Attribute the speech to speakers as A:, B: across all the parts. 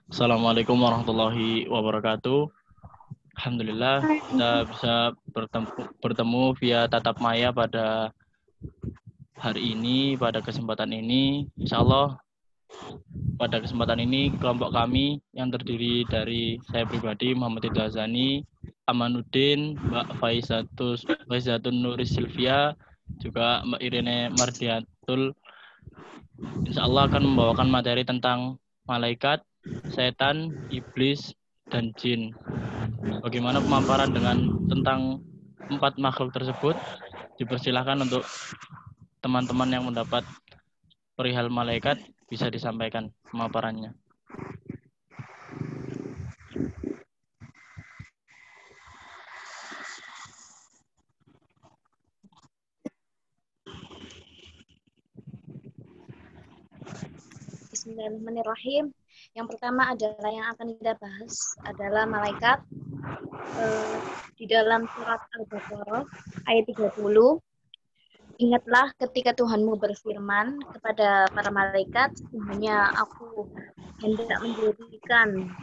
A: Assalamualaikum warahmatullahi wabarakatuh. Alhamdulillah kita bisa bertemu via tatap maya pada hari ini, pada kesempatan ini. Insya Allah pada kesempatan ini kelompok kami yang terdiri dari saya pribadi Muhammad Ridha Zani, Amanuddin, Mbak Faizatun Nuris Silvia, juga Mbak Irene Mardiatul, insya Allah akan membawakan materi tentang malaikat, setan, iblis, dan jin. Bagaimana pemaparan tentang 4 makhluk tersebut? Dipersilahkan untuk teman-teman yang mendapat perihal malaikat bisa disampaikan pemaparannya.
B: Bismillahirrahmanirrahim. Yang pertama adalah yang akan kita bahas adalah malaikat. Di dalam surat Al-Baqarah ayat 30, ingatlah ketika Tuhanmu berfirman kepada para malaikat, sesungguhnya aku hendak menjadikan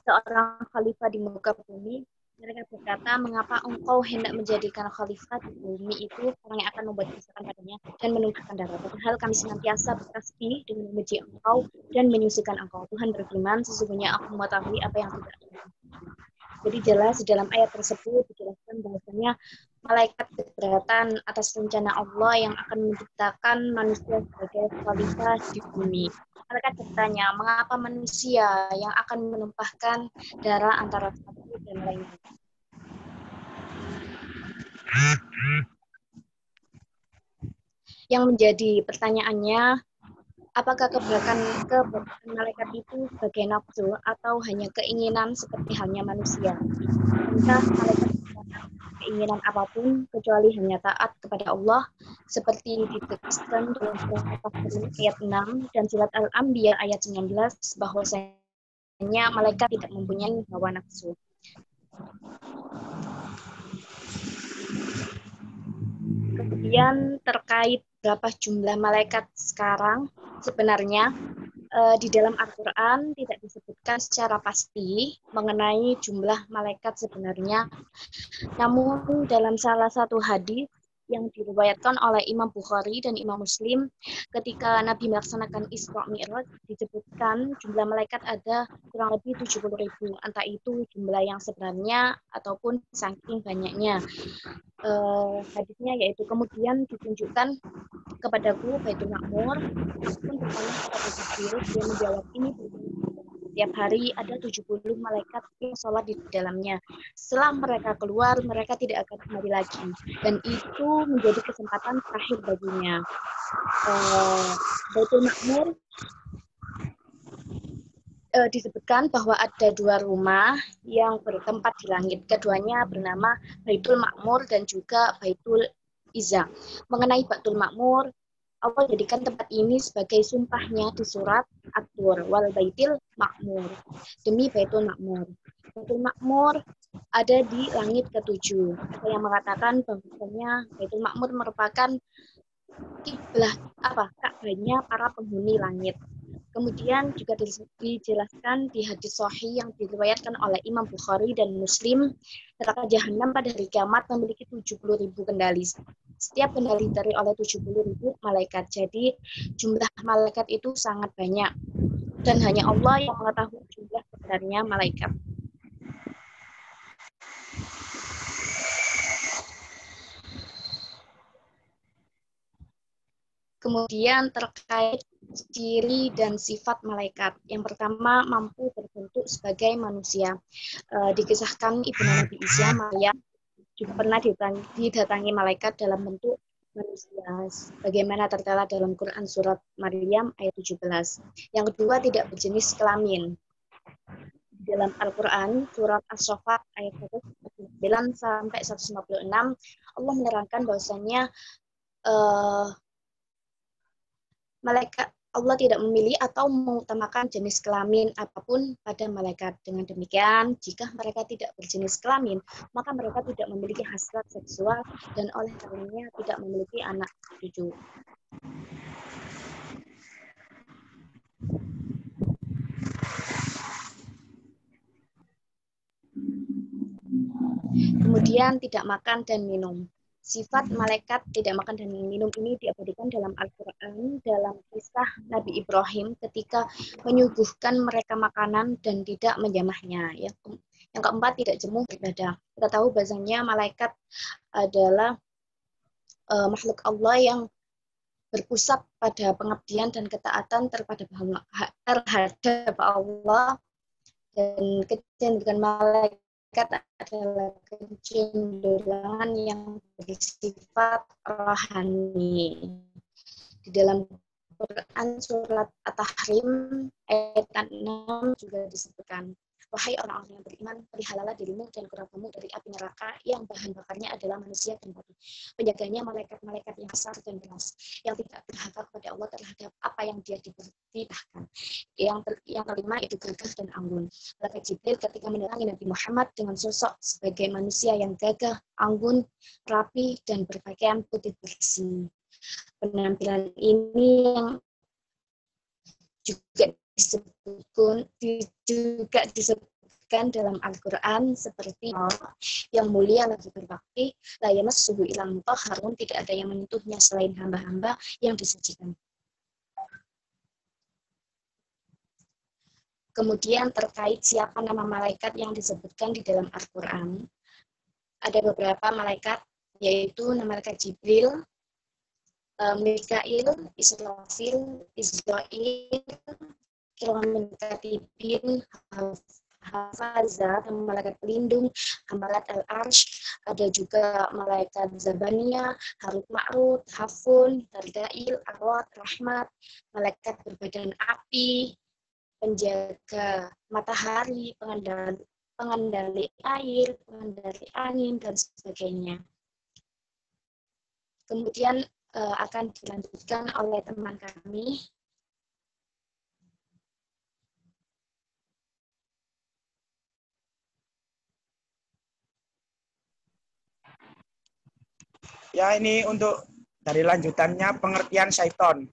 B: seorang khalifah di muka bumi. Mereka berkata, mengapa engkau hendak menjadikan khalifah di bumi itu orang yang akan membuat kerusakan padanya dan menumpahkan darah. Padahal kami senantiasa bertasbih dengan memuji engkau dan menyucikan engkau. Tuhan berfirman, sesungguhnya aku mengetahui apa yang tidak ada. Jadi jelas di dalam ayat tersebut dijelaskan bahwasanya malaikat keberatan atas rencana Allah yang akan menciptakan manusia sebagai khalifah di bumi. Malaikat bertanya, mengapa manusia yang akan menumpahkan darah antara satu dan lainnya? Yang menjadi pertanyaannya, apakah keberatan malaikat itu sebagai nafsu atau hanya keinginan seperti halnya manusia? Entah malaikat keinginan apapun kecuali hanya taat kepada Allah, seperti ditegaskan dalam surat Al-Fatihah ayat 6 dan surat Al-Anbiya ayat 19 bahwasanya malaikat tidak mempunyai hawa nafsu. Kemudian terkait berapa jumlah malaikat sekarang, sebenarnya di dalam Al-Quran tidak disebutkan secara pasti mengenai jumlah malaikat sebenarnya. Namun dalam salah satu hadis yang diriwayatkan oleh Imam Bukhari dan Imam Muslim, ketika Nabi melaksanakan Isra Mi'raj, disebutkan jumlah malaikat ada kurang lebih 70.000. Entah itu jumlah yang sebenarnya ataupun saking banyaknya. Hadisnya yaitu kemudian ditunjukkan kepadaku Baitul Ma'mur, aku pun bertanya kepada Jibril, dia menjawab ini setiap hari ada 70 malaikat yang sholat di dalamnya. Setelah mereka keluar, mereka tidak akan kembali lagi. Dan itu menjadi kesempatan terakhir baginya. Baitul Ma'mur disebutkan bahwa ada 2 rumah yang bertempat di langit. Keduanya bernama Baitul Ma'mur dan juga Baitul Izza. Mengenai Baitul Ma'mur, Allah jadikan tempat ini sebagai sumpahnya di surat At-Tur, wal Baitil Ma'mur, demi Baitul Ma'mur. Baitul Ma'mur ada di langit ke-7. Ada yang mengatakan bahwasanya Baitul Ma'mur merupakan kiblah Ka'bahnya para penghuni langit. Kemudian juga dijelaskan di hadis sahih yang diriwayatkan oleh Imam Bukhari dan Muslim, neraka Jahanam pada hari kiamat memiliki 70.000 kendali. Setiap kendali terdiri oleh 70.000 malaikat. Jadi jumlah malaikat itu sangat banyak. Dan hanya Allah yang mengetahui jumlah sebenarnya malaikat. Kemudian terkait ciri dan sifat malaikat. Yang pertama, mampu berbentuk sebagai manusia. Dikisahkan Ibnu Nabi Isa, Maryam juga pernah didatangi malaikat dalam bentuk manusia. Bagaimana tertera dalam Quran surat Maryam ayat 17. Yang kedua, tidak berjenis kelamin. Dalam Al-Quran surat As-Saffat ayat 149 sampai 156, Allah menerangkan bahwasanya malaikat Allah tidak memilih atau mengutamakan jenis kelamin apapun pada malaikat. Dengan demikian, jika mereka tidak berjenis kelamin, maka mereka tidak memiliki hasrat seksual dan oleh karenanya tidak memiliki anak cucu. Kemudian tidak makan dan minum. Sifat malaikat tidak makan dan minum ini diabadikan dalam Al-Quran dalam kisah Nabi Ibrahim ketika menyuguhkan mereka makanan dan tidak menjamahnya. Yang keempat, tidak jemu beribadah. Kita tahu bahasanya malaikat adalah makhluk Allah yang berpusat pada pengabdian dan ketaatan terhadap Allah, dan kecenderungan malaikat adalah kecenderungan yang bersifat rohani. Di dalam Quran surat At-Tahrim ayat 6 juga disebutkan, wahai orang-orang yang beriman, peliharalah dirimu dan keluargamu dari api neraka yang bahan bakarnya adalah manusia dan batu. Penjaganya malaikat-malaikat yang besar dan belas, yang tidak berhak kepada Allah terhadap apa yang dia diperintahkan. Yang kelima itu gagah dan anggun. Malaikat Jibril ketika menerangi Nabi Muhammad dengan sosok sebagai manusia yang gagah, anggun, rapi, dan berpakaian putih bersih. Penampilan ini yang juga disebutkan dalam Al-Quran seperti yang mulia lagi berbakti, la yamassuhu illa mutahharun, tidak ada yang menyentuhnya selain hamba-hamba yang disucikan. Kemudian terkait siapa nama malaikat yang disebutkan di dalam Al-Quran, ada beberapa malaikat, yaitu nama malaikat Jibril, Mikail, Israfil, Israil, Kiramin Katibin, Hafazah, malaikat pelindung, Hamalat al-Arsh, ada juga malaikat Zabania, Harut Ma'rut, Hafun, Tardail, Arwat, Rahmat, malaikat berbadan api, penjaga matahari, pengendali air, pengendali angin, dan sebagainya. Kemudian akan dilanjutkan oleh teman kami.
C: Ya, ini untuk dari lanjutannya pengertian syaiton.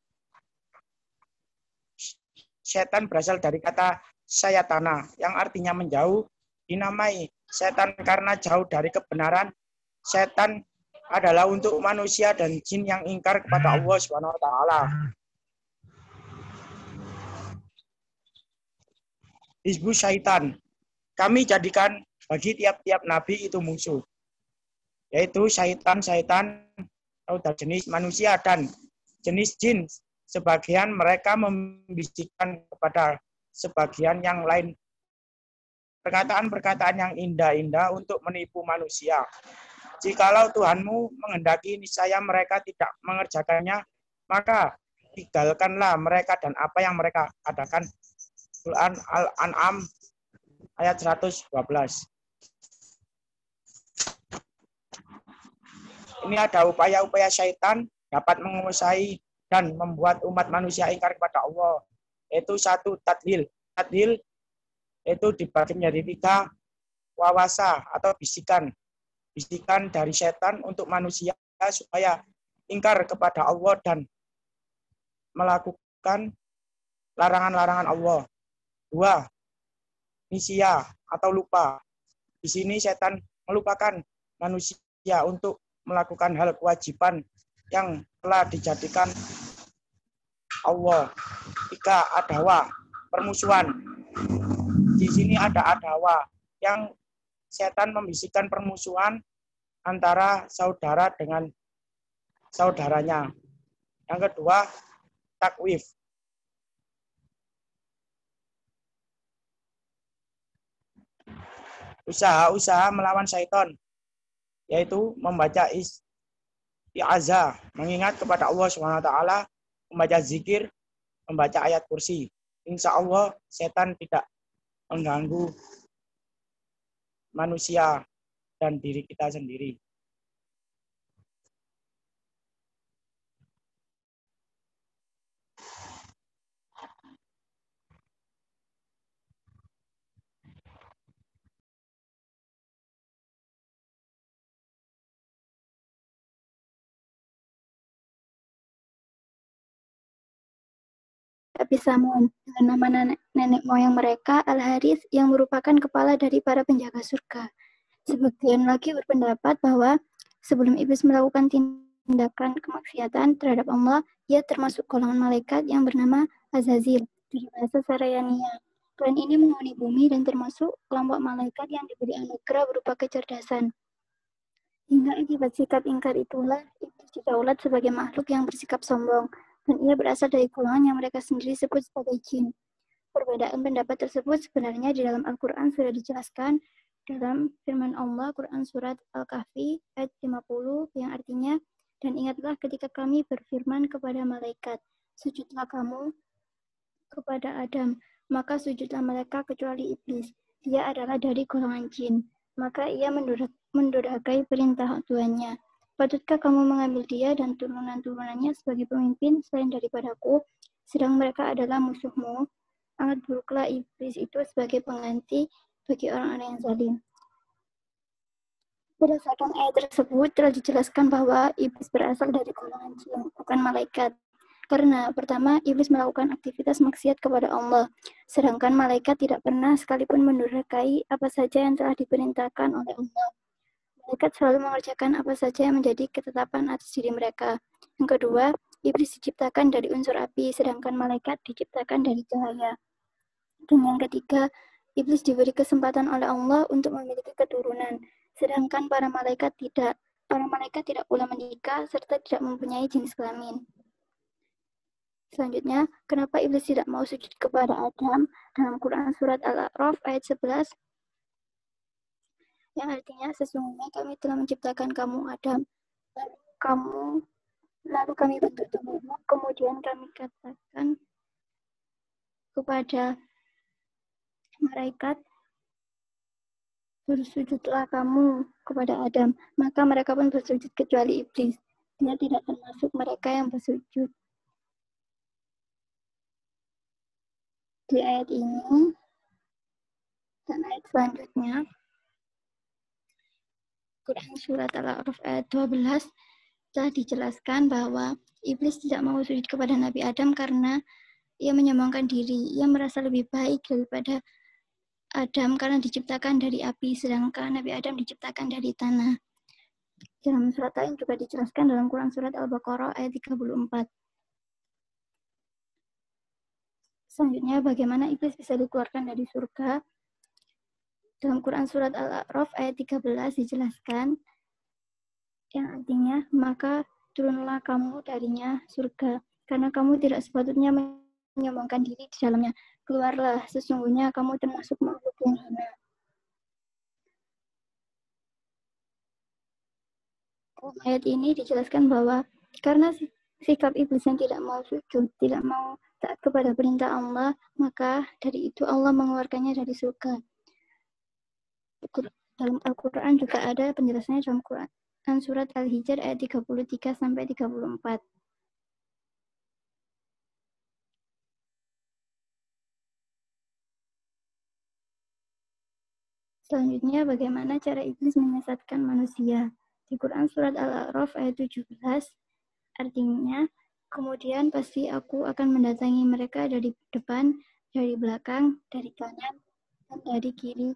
C: Setan berasal dari kata sayatana yang artinya menjauh, dinamai setan karena jauh dari kebenaran. Setan adalah untuk manusia dan jin yang ingkar kepada Allah Subhanahu wa taala. Hizbus syaitan. Kami jadikan bagi tiap-tiap nabi itu musuh, yaitu syaitan-syaitan atau jenis manusia dan jenis jin. Sebagian mereka membisikkan kepada sebagian yang lain perkataan-perkataan yang indah-indah untuk menipu manusia. Jikalau Tuhanmu menghendaki niscaya mereka tidak mengerjakannya, maka tinggalkanlah mereka dan apa yang mereka adakan. Quran Al-An'am ayat 112. Ini ada upaya-upaya syaitan dapat menguasai dan membuat umat manusia ingkar kepada Allah. Yaitu satu, tadlil. Tadlil itu dibagi menjadi 3, wawasa atau bisikan. Bisikan dari setan untuk manusia supaya ingkar kepada Allah dan melakukan larangan-larangan Allah. 2, nisya atau lupa. Di sini setan melupakan manusia untuk melakukan hal kewajiban yang telah dijadikan Allah. 3, adawa, permusuhan. Di sini ada adawa yang setan membisikkan permusuhan antara saudara dengan saudaranya. Yang kedua, takwif. Usaha-usaha melawan syaitan, yaitu membaca isti'azah, mengingat kepada Allah SWT, membaca zikir, membaca ayat kursi. Insya Allah setan tidak mengganggu manusia dan diri kita sendiri.
D: Abi Samun, dengan nama nenek moyang mereka, Al-Harith, yang merupakan kepala dari para penjaga surga. Sebagian lagi berpendapat bahwa sebelum iblis melakukan tindakan kemaksiatan terhadap Allah, ia termasuk golongan malaikat yang bernama Azazil dari bahasa Sarayania. Klan ini menghuni bumi dan termasuk kelompok malaikat yang diberi anugerah berupa kecerdasan. Hingga akibat sikap ingkar itulah iblis didaulat sebagai makhluk yang bersikap sombong, dan ia berasal dari golongan yang mereka sendiri sebut sebagai jin. Perbedaan pendapat tersebut sebenarnya di dalam Al-Quran sudah dijelaskan dalam firman Allah Quran Surat Al-Kahfi ayat 50 yang artinya, dan ingatlah ketika kami berfirman kepada malaikat, sujudlah kamu kepada Adam, maka sujudlah mereka kecuali iblis. Dia adalah dari golongan jin. Maka ia mendurhakai perintah tuannya. Patutkah kamu mengambil dia dan turunan-turunannya sebagai pemimpin selain daripadaku, sedang mereka adalah musuhmu? Sangat buruklah iblis itu sebagai pengganti bagi orang-orang yang zalim. Berdasarkan ayat tersebut telah dijelaskan bahwa iblis berasal dari golongan jin, bukan malaikat. Karena pertama, iblis melakukan aktivitas maksiat kepada Allah, sedangkan malaikat tidak pernah sekalipun mendurhakai apa saja yang telah diperintahkan oleh Allah. Malaikat selalu mengerjakan apa saja yang menjadi ketetapan atas diri mereka. Yang kedua, iblis diciptakan dari unsur api, sedangkan malaikat diciptakan dari cahaya. Dan yang ketiga, iblis diberi kesempatan oleh Allah untuk memiliki keturunan, sedangkan para malaikat tidak. Para malaikat tidak pula menikah serta tidak mempunyai jenis kelamin. Selanjutnya, kenapa iblis tidak mau sujud kepada Adam dalam Quran Surat Al-A'raf ayat 11? Yang artinya, sesungguhnya kami telah menciptakan kamu Adam, lalu kami bentuk tubuhmu, kemudian kami katakan kepada malaikat, bersujudlah kamu kepada Adam. Maka mereka pun bersujud kecuali iblis. Dia tidak termasuk mereka yang bersujud. Di ayat ini dan ayat selanjutnya, Quran Surat Al-A'raf ayat 12 telah dijelaskan bahwa iblis tidak mau sujud kepada Nabi Adam karena ia menyombongkan diri. Ia merasa lebih baik daripada Adam karena diciptakan dari api, sedangkan Nabi Adam diciptakan dari tanah. Dalam surat lain juga dijelaskan dalam Quran Surat Al-Baqarah ayat 34. Selanjutnya, bagaimana iblis bisa dikeluarkan dari surga? Dalam Quran Surat Al-A'raf ayat 13 dijelaskan, yang artinya, maka turunlah kamu darinya surga, karena kamu tidak sepatutnya menyombongkan diri di dalamnya. Keluarlah, sesungguhnya kamu termasuk makhluk yang hina. Ayat ini dijelaskan bahwa karena sikap iblis yang tidak mau sujud, tidak mau taat kepada perintah Allah, maka dari itu Allah mengeluarkannya dari surga. Dalam Al-Quran juga ada penjelasannya dalam Quran Surat Al-Hijr ayat 33 sampai 34. Selanjutnya, bagaimana cara iblis menyesatkan manusia? Di Quran Surat Al-A'raf ayat 17, artinya, kemudian pasti aku akan mendatangi mereka dari depan, dari belakang, dari kanan, dan dari kiri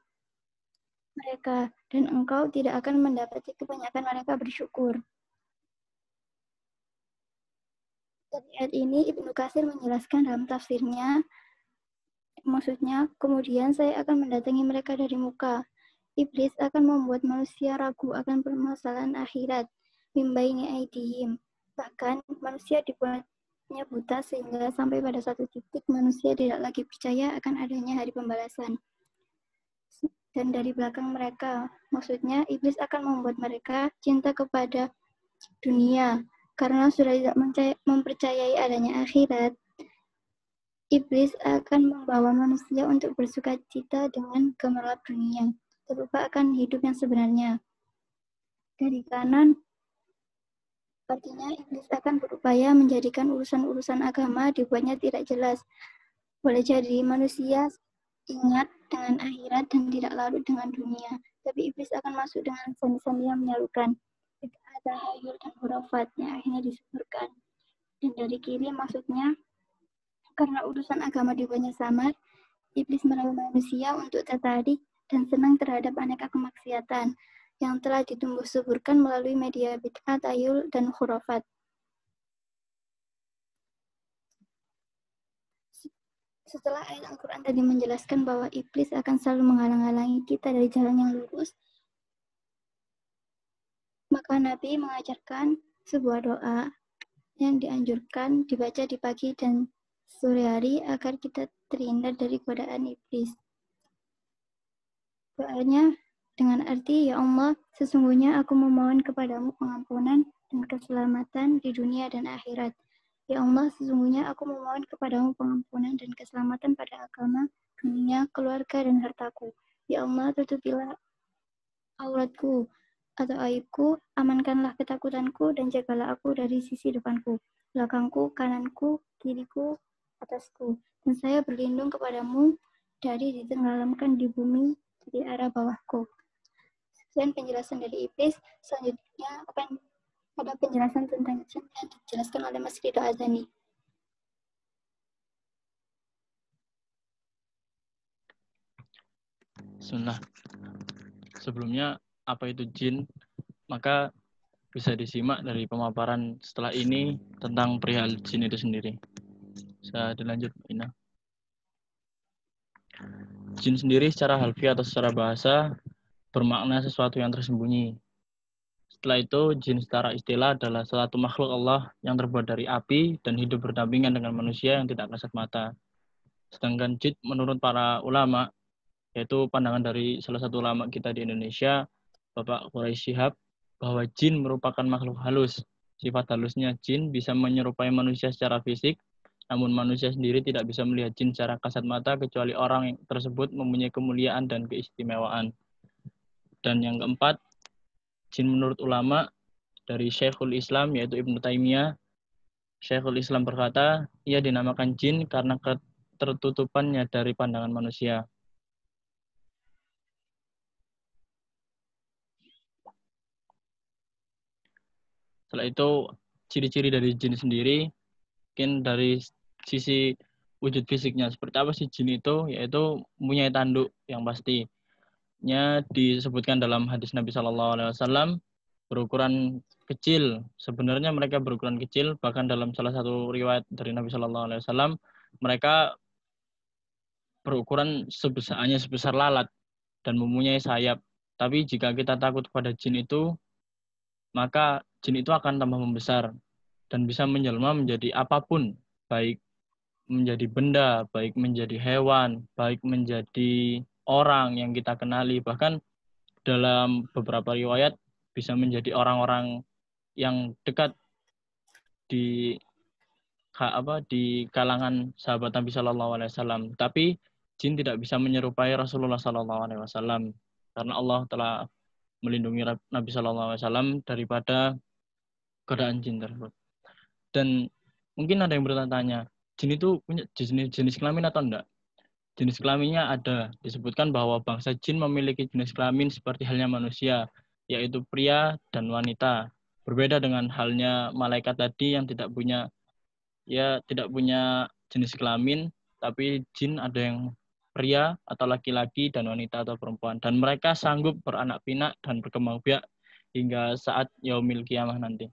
D: mereka, dan engkau tidak akan mendapati kebanyakan mereka bersyukur. Dari ayat ini, Ibnu Katsir menjelaskan dalam tafsirnya, maksudnya, kemudian saya akan mendatangi mereka dari muka. Iblis akan membuat manusia ragu akan permasalahan akhirat, mimbaini aidihim. Bahkan, manusia dibuatnya buta sehingga sampai pada satu titik manusia tidak lagi percaya akan adanya hari pembalasan. Dan dari belakang mereka, maksudnya iblis akan membuat mereka cinta kepada dunia. Karena sudah tidak mempercayai adanya akhirat, iblis akan membawa manusia untuk bersuka cita dengan gemerlap dunia, terlupa akan hidup yang sebenarnya. Dari kanan, artinya iblis akan berupaya menjadikan urusan-urusan agama dibuatnya tidak jelas. Boleh jadi manusia ingat dengan akhirat dan tidak larut dengan dunia, tapi iblis akan masuk dengan sandi-sandi yang menyalukan. Ada hayul dan hurafatnya akhirnya disuburkan. Dan dari kiri maksudnya, karena urusan agama dibuatnya samar, iblis merayu manusia untuk tertarik dan senang terhadap aneka kemaksiatan yang telah ditumbuh suburkan melalui media bid'ah, tayul, dan khurafat. Setelah ayat Al-Quran tadi menjelaskan bahwa iblis akan selalu menghalang-halangi kita dari jalan yang lurus, maka Nabi mengajarkan sebuah doa yang dianjurkan dibaca di pagi dan sore hari agar kita terhindar dari godaan iblis. Doanya dengan arti, ya Allah, sesungguhnya aku memohon kepadamu pengampunan dan keselamatan di dunia dan akhirat. Ya Allah, sesungguhnya aku memohon kepadamu pengampunan dan keselamatan pada agama, dunia, keluarga, dan hartaku. Ya Allah, tutupilah auratku atau aibku, amankanlah ketakutanku, dan jagalah aku dari sisi depanku, belakangku, kananku, kiriku, atasku. Dan saya berlindung kepadamu dari ditenggelamkan di bumi di arah bawahku. Sekian penjelasan dari iblis. Selanjutnya akan ada penjelasan tentang jin yang dijelaskan oleh Mas Ridho Azani.
A: Sunnah. Sebelumnya, apa itu jin? Maka bisa disimak dari pemaparan setelah ini tentang perihal jin itu sendiri. Bisa dilanjut, Ina. Jin sendiri secara harfiah atau secara bahasa bermakna sesuatu yang tersembunyi. Setelah itu, jin secara istilah adalah suatu makhluk Allah yang terbuat dari api dan hidup berdampingan dengan manusia yang tidak kasat mata. Sedangkan jin menurut para ulama, yaitu pandangan dari salah satu ulama kita di Indonesia, Bapak Quraisy Shihab, bahwa jin merupakan makhluk halus. Sifat halusnya jin bisa menyerupai manusia secara fisik, namun manusia sendiri tidak bisa melihat jin secara kasat mata kecuali orang yang tersebut mempunyai kemuliaan dan keistimewaan. Dan yang keempat, jin menurut ulama dari Syekhul Islam yaitu Ibnu Taimiyah. Syekhul Islam berkata, ia dinamakan jin karena ketertutupannya dari pandangan manusia. Setelah itu, ciri-ciri dari jin sendiri, mungkin dari sisi wujud fisiknya. Seperti apa sih jin itu? Yaitu mempunyai tanduk yang pasti. Disebutkan dalam hadis Nabi SAW, berukuran kecil. Sebenarnya mereka berukuran kecil, bahkan dalam salah satu riwayat dari Nabi SAW, mereka berukuran sebesar lalat dan mempunyai sayap. Tapi jika kita takut kepada jin itu, maka jin itu akan tambah membesar dan bisa menjelma menjadi apapun, baik menjadi benda, baik menjadi hewan, baik menjadi orang yang kita kenali, bahkan dalam beberapa riwayat bisa menjadi orang-orang yang dekat di kalangan sahabat Nabi SAW. Tapi jin tidak bisa menyerupai Rasulullah SAW karena Allah telah melindungi Nabi SAW daripada godaan jin tersebut. Dan mungkin ada yang bertanya, jin itu punya jenis kelamin atau enggak? Jenis kelaminnya ada. Disebutkan bahwa bangsa jin memiliki jenis kelamin seperti halnya manusia, yaitu pria dan wanita. Berbeda dengan halnya malaikat tadi yang tidak punya jenis kelamin, tapi jin ada yang pria atau laki-laki dan wanita atau perempuan. Dan mereka sanggup beranak pinak dan berkembang biak hingga saat yaumil kiamah nanti.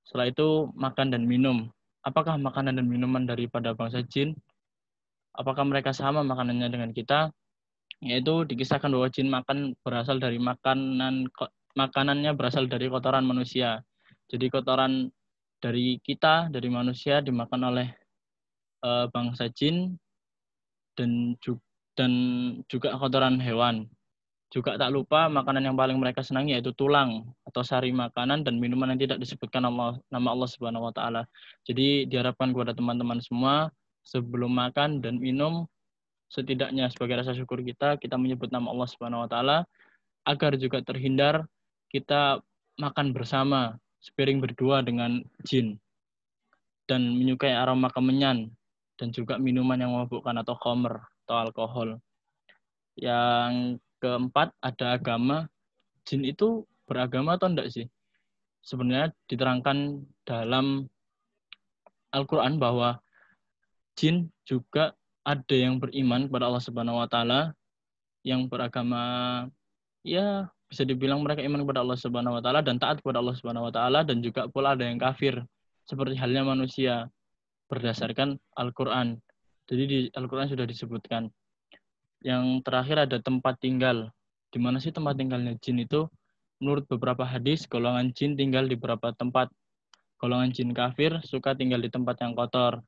A: Setelah itu makan dan minum. Apakah makanan dan minuman daripada bangsa jin? Apakah mereka sama makanannya dengan kita? Yaitu dikisahkan bahwa jin makanannya berasal dari kotoran manusia. Jadi kotoran dari kita, dari manusia dimakan oleh bangsa jin dan juga kotoran hewan. Juga tak lupa makanan yang paling mereka senangi yaitu tulang atau sari makanan dan minuman yang tidak disebutkan nama Allah Subhanahu wa taala. Jadi diharapkan kepada teman-teman semua sebelum makan dan minum, setidaknya sebagai rasa syukur kita menyebut nama Allah Subhanahu wa taala agar juga terhindar kita makan bersama sepiring berdua dengan jin dan menyukai aroma kemenyan dan juga minuman yang memabukkan atau khamr atau alkohol. Yang keempat, ada agama. Jin itu beragama atau enggak sih? Sebenarnya diterangkan dalam Al-Quran bahwa jin juga ada yang beriman kepada Allah Subhanahu wa taala yang beragama, ya bisa dibilang mereka iman kepada Allah Subhanahu wa taala dan taat kepada Allah Subhanahu wa taala, dan juga pula ada yang kafir seperti halnya manusia berdasarkan Al-Qur'an. Jadi di Al-Qur'an sudah disebutkan. Yang terakhir ada tempat tinggal. Di mana sih tempat tinggalnya jin itu? Menurut beberapa hadis, golongan jin tinggal di beberapa tempat. Golongan jin kafir suka tinggal di tempat yang kotor.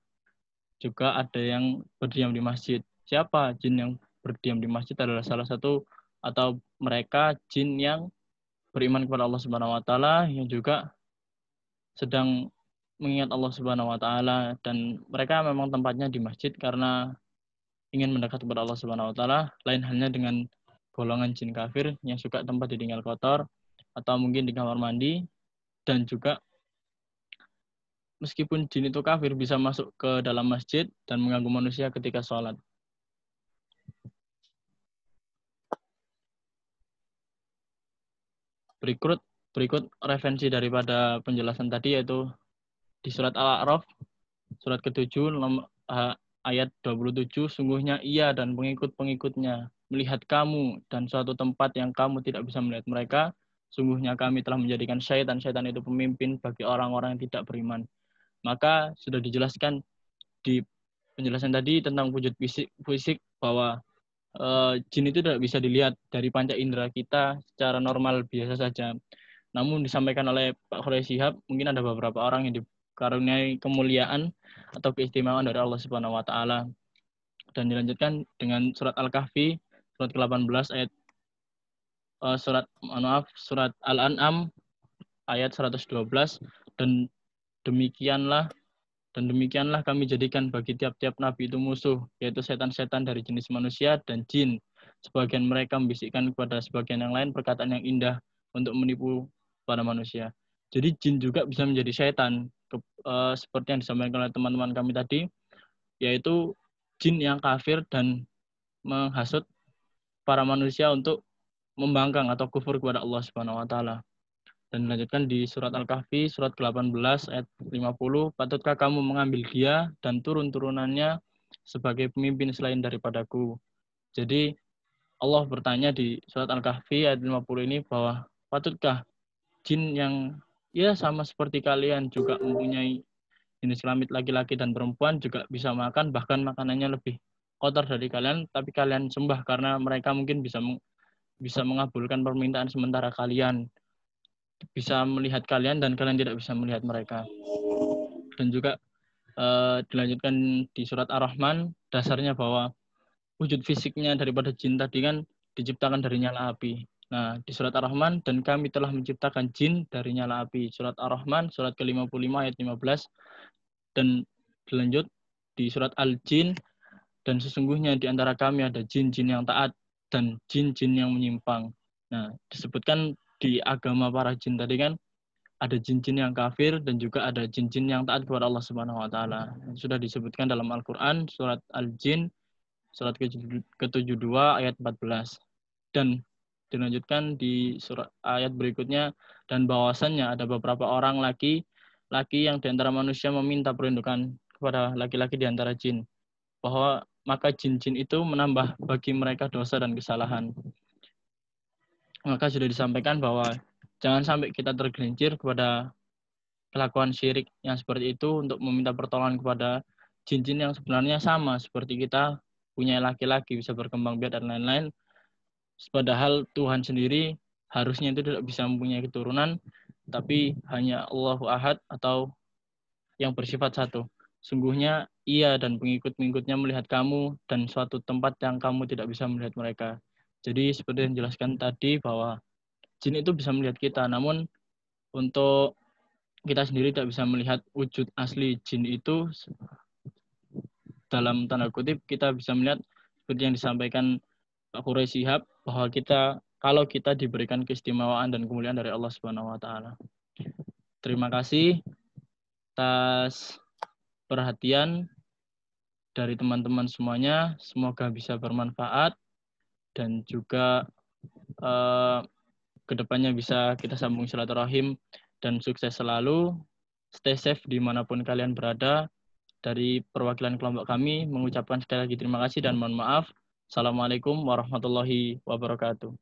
A: Juga ada yang berdiam di masjid. Siapa jin yang berdiam di masjid adalah salah satu atau mereka jin yang beriman kepada Allah Subhanahu wa taala, yang juga sedang mengingat Allah Subhanahu wa taala, dan mereka memang tempatnya di masjid karena ingin mendekat kepada Allah Subhanahu wa taala. Lain halnya dengan golongan jin kafir yang suka tempat ditinggal kotor atau mungkin di kamar mandi, dan juga meskipun jin itu kafir bisa masuk ke dalam masjid dan mengganggu manusia ketika sholat. Berikut referensi daripada penjelasan tadi, yaitu di surat Al-A'raf, surat ke-7, ayat 27, sungguhnya ia dan pengikut-pengikutnya melihat kamu dan suatu tempat yang kamu tidak bisa melihat mereka. Sungguhnya kami telah menjadikan syaitan itu pemimpin bagi orang-orang yang tidak beriman. Maka sudah dijelaskan di penjelasan tadi tentang wujud fisik bahwa jin itu tidak bisa dilihat dari panca indera kita secara normal biasa saja. Namun disampaikan oleh Pak Khuraish Shihab, mungkin ada beberapa orang yang dikaruniai kemuliaan atau keistimewaan dari Allah Subhanahu wa taala. Dan dilanjutkan dengan surat Al-Kahfi, surat ke-18 ayat surat Al-An'am ayat 112, dan demikianlah kami jadikan bagi tiap-tiap nabi itu musuh, yaitu setan-setan dari jenis manusia dan jin. Sebagian mereka membisikkan kepada sebagian yang lain perkataan yang indah untuk menipu para manusia. Jadi jin juga bisa menjadi setan, seperti yang disampaikan oleh teman-teman kami tadi, yaitu jin yang kafir dan menghasut para manusia untuk membangkang atau kufur kepada Allah Subhanahu wa taala. Dan dilanjutkan di surat Al-Kahfi, surat ke-18 ayat 50, patutkah kamu mengambil dia dan turun-turunannya sebagai pemimpin selain daripadaku. Jadi Allah bertanya di surat Al-Kahfi ayat 50 ini bahwa patutkah jin yang ya sama seperti kalian juga mempunyai jenis kelamin laki-laki dan perempuan juga bisa makan, bahkan makanannya lebih kotor dari kalian, tapi kalian sembah karena mereka mungkin bisa mengabulkan permintaan sementara kalian, bisa melihat kalian dan kalian tidak bisa melihat mereka. Dan juga dilanjutkan di surat Ar-Rahman, dasarnya bahwa wujud fisiknya daripada jin tadi kan diciptakan dari nyala api. Nah, di surat Ar-Rahman, dan kami telah menciptakan jin dari nyala api. Surat Ar-Rahman, surat ke-55 ayat 15. Dan dilanjut di surat Al-Jin, dan sesungguhnya di antara kami ada jin-jin yang taat dan jin-jin yang menyimpang. Nah, disebutkan di agama para jin tadi kan ada jin-jin yang kafir dan juga ada jin-jin yang taat kepada Allah Subhanahu wa taala. Sudah disebutkan dalam Al-Qur'an surat Al-Jin surat ke-72 ayat 14. Dan dilanjutkan di surat ayat berikutnya, dan bahwasannya ada beberapa orang laki yang di antara manusia meminta perlindungan kepada laki-laki di antara jin, bahwa maka jin-jin itu menambah bagi mereka dosa dan kesalahan. Maka sudah disampaikan bahwa jangan sampai kita tergelincir kepada kelakuan syirik yang seperti itu untuk meminta pertolongan kepada jin-jin yang sebenarnya sama seperti kita, punya laki-laki, bisa berkembang biak dan lain-lain. Padahal Tuhan sendiri harusnya itu tidak bisa mempunyai keturunan, tapi hanya Allahu Ahad atau yang bersifat satu. Sungguhnya ia dan pengikut-pengikutnya melihat kamu dan suatu tempat yang kamu tidak bisa melihat mereka. Jadi seperti yang dijelaskan tadi bahwa jin itu bisa melihat kita, namun untuk kita sendiri tidak bisa melihat wujud asli jin itu. Dalam tanda kutip kita bisa melihat seperti yang disampaikan Pak Khuraish Shihab, bahwa kalau kita diberikan keistimewaan dan kemuliaan dari Allah Subhanahu wa taala. Terima kasih atas perhatian dari teman-teman semuanya, semoga bisa bermanfaat dan juga kedepannya bisa kita sambung silaturahim dan sukses selalu. Stay safe dimanapun kalian berada. Dari perwakilan kelompok kami mengucapkan sekali lagi terima kasih dan mohon maaf. Assalamualaikum warahmatullahi wabarakatuh.